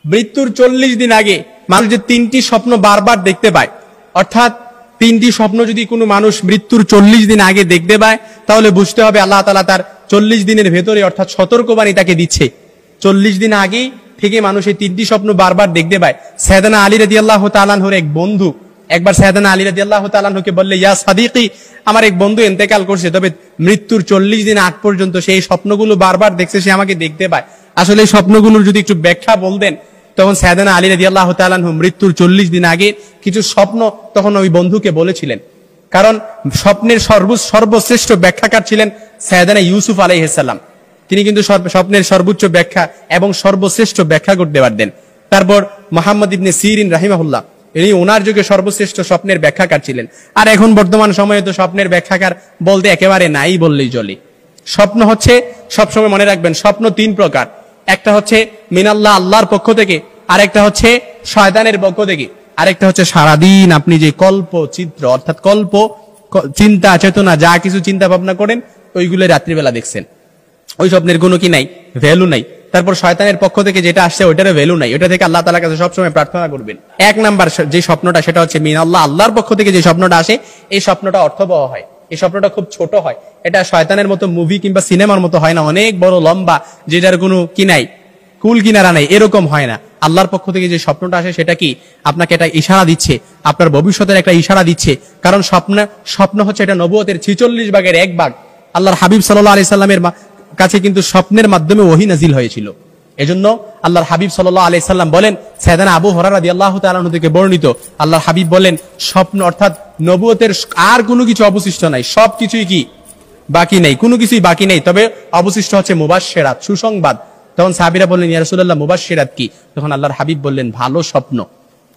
মৃত্যুর 40 দিন আগে মানুষ যে 3টি স্বপ্ন বারবার দেখতে পায়, অর্থাৎ 3টি স্বপ্ন যদি কোনো মানুষ মৃত্যুর 40 দিন আগে দেখতে পায়, তাহলে বুঝতে হবে আল্লাহ তাআলা তার 40 দিনের ভেতরে অর্থাৎ সতর্কবাণী তাকে দিচ্ছে। 40 দিন আগে থেকে মানুষ এই 3টি স্বপ্ন বারবার দেখতে পায়। সাইয়েদনা আলী রাদিয়াল্লাহু তাআলা আনহুর এক বন্ধু একবার সাইয়েদনা আলী রাদিয়াল্লাহু তাআলা আনহুকে বললে, ইয়া সাদিকি, আমার এক বন্ধু ইন্তেকাল করছে, তবে মৃত্যুর 40 দিন আগ পর্যন্ত সেই স্বপ্নগুলো বারবার দেখছে, সে আমাকে দেখতে পায়। আসলে এই স্বপ্নগুলোর যদি একটু ব্যাখ্যা বলতেন। তখন সাইয়েদনা আলী রাদিয়াল্লাহু তাআলা আনহু মৃত্যুর 40 দিন আগে কিছু স্বপ্ন তখন ওই বন্ধুকে বলেছিলেন। কারণ স্বপ্নের সর্বশ্রেষ্ঠ ব্যাখ্যাকার ছিলেন সাইয়েদনা ইউসুফ আলাইহিস সালাম। তিনি কিন্তু স্বপ্নের সর্বোচ্চ ব্যাখ্যা এবং সর্বশ্রেষ্ঠ ব্যাখ্যা করতে পারতেন। তারপর মুহাম্মদ ইবনে সিরিন রাহিমাহুল্লাহ, ইনি ওনার যুগে সর্বশ্রেষ্ঠ স্বপ্নের ব্যাখ্যাকার ছিলেন। আর এখন বর্তমান সময়ে তো স্বপ্নের ব্যাখ্যাকার বলতে একেবারে নাই বললেই চলে। স্বপ্ন হচ্ছে, সবসময় মনে রাখবেন, স্বপ্ন 3 প্রকার। একটা হচ্ছে মিনাল্লাহ, আল্লাহর পক্ষ থেকে, আরেকটা হচ্ছে শয়তানের পক্ষ থেকে, আরেকটা হচ্ছে সারাদিন আপনি যে কল্প চিত্র অর্থাৎ কল্প চিন্তা চেতনা যা কিছু চিন্তা ভাবনা করেন ওইগুলো রাত্রিবেলা দেখছেন, ওই স্বপ্নের কোনো কি নাই, ভ্যালু নাই। তারপর শয়তানের পক্ষ থেকে যেটা আসছে ওইটারও ভ্যালু নাই, ওইটা থেকে আল্লাহ তাআলার কাছে সবসময় প্রার্থনা করবেন। 1 নাম্বার যে স্বপ্নটা সেটা হচ্ছে মিনাল্লাহ, আল্লাহর পক্ষ থেকে যে স্বপ্নটা আসে এই স্বপ্নটা অর্থবহ হয়, এই স্বপ্নটা খুব ছোট হয়, এটা শয়তানের মতো মুভি কিংবা সিনেমার মতো হয় না, অনেক বড় লম্বা যেটার কোনো কি নাই, কুল কিনারা নাই, এরকম হয় না। আল্লাহর পক্ষ থেকে যে স্বপ্নটা আসে সেটা কি আপনাকে একটা ইশারা দিচ্ছে, আপনার ভবিষ্যতের একটা ইশারা দিচ্ছে। কারণ স্বপ্ন হচ্ছে এটা নবুয়তের 46 ভাগের 1 ভাগ। আল্লাহর হাবিব সাল্লাল্লাহু আলাইহি সাল্লামের কাছে কিন্তু স্বপ্নের মাধ্যমে ওহী নাজিল হয়েছিল। এজন্য আল্লাহর হাবিব সাল্লাল্লাহু আলাইহি সাল্লাম বলেন, সাইয়েদনা আবু হুরায়রা রাদিয়াল্লাহু তাআলা আনহু থেকে বর্ণিত, আল্লাহর হাবিব বলেন, স্বপ্ন অর্থাৎ নবুয়তের আর কোনো কিছু অবশিষ্ট নাই, সবকিছুই কি বাকি নেই, কোনো কিছুই বাকি নেই, তবে অবশিষ্ট হচ্ছে মুবাশশিরাত, সুসংবাদ। তখন সাহাবীরা বললেন, ইয়া রাসূলুল্লাহ, মুবাশশিরাত কি? তখন আল্লাহর হাবিব বললেন, ভালো স্বপ্ন,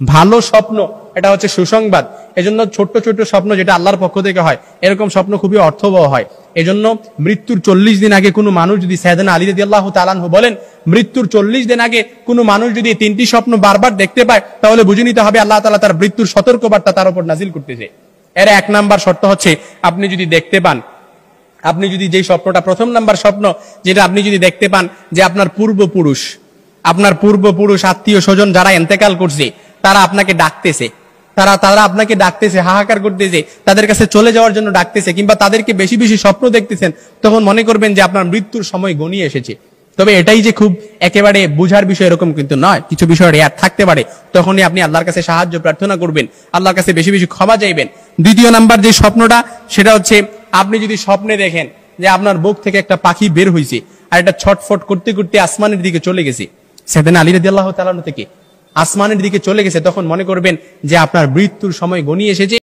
ভালো স্বপ্ন, এটা হচ্ছে সুসংবাদ। এজন্য ছোট্ট ছোট্ট স্বপ্ন যেটা আল্লাহর পক্ষ থেকে হয়, এরকম স্বপ্ন খুবই অর্থবহ হয়। এজন্য মৃত্যুর 40 দিন আগে কোনো মানুষ যদি, সাইয়েদনা আলী রাদিয়াল্লাহু তাআলা আনহু বলেন, মৃত্যুর 40 দিন আগে কোনো মানুষ যদি 3টি স্বপ্ন বারবার দেখতে পায়, তাহলে বুঝে নিতে হবে আল্লাহ তাআলা তার মৃত্যুর সতর্কবার্তা তার উপর নাজিল করতেছে। এর 1 নাম্বার শর্ত হচ্ছে, আপনি যদি দেখতে পান, আপনি যদি যেই স্বপ্নটা, 1ম নাম্বার স্বপ্ন যেটা আপনি যদি দেখতে পান যে আপনার পূর্বপুরুষ আত্মীয় স্বজন যারা ইন্তেকাল করছে তারা আপনাকে ডাকতেছে, তারা আপনাকে ডাকতেছে, হাহাকার করতেছে, তাদের কাছে চলে যাওয়ার জন্য ডাকতেছে, কিংবা তাদেরকে বেশি বেশি স্বপ্ন দেখতেছেন, তখন মনে করবেন যে আপনার মৃত্যুর সময় গনিয়ে এসেছে। তবে এটাই যে খুব একেবারে বুঝার বিষয় এরকম কিন্তু নয়, কিছু বিষয় রেয়ার থাকতে পারে। তখনই আপনি আল্লাহর কাছে সাহায্য প্রার্থনা করবেন, আল্লাহর কাছে বেশি বেশি ক্ষমা চাইবেন। 2য় নাম্বার যে স্বপ্নটা সেটা হচ্ছে, আপনি যদি স্বপ্নে দেখেন যে আপনার বুক থেকে একটা পাখি বের হয়েছে আর এটা ছটফট করতে করতে আসমানের দিকে চলে গেছে, সাইয়েদনা আলী রাদিয়াল্লাহু তাআলা থেকে আসমানের দিকে চলে গেছে, তখন মনে করবেন যে আপনার মৃত্যুর সময় গনিয়ে এসেছে।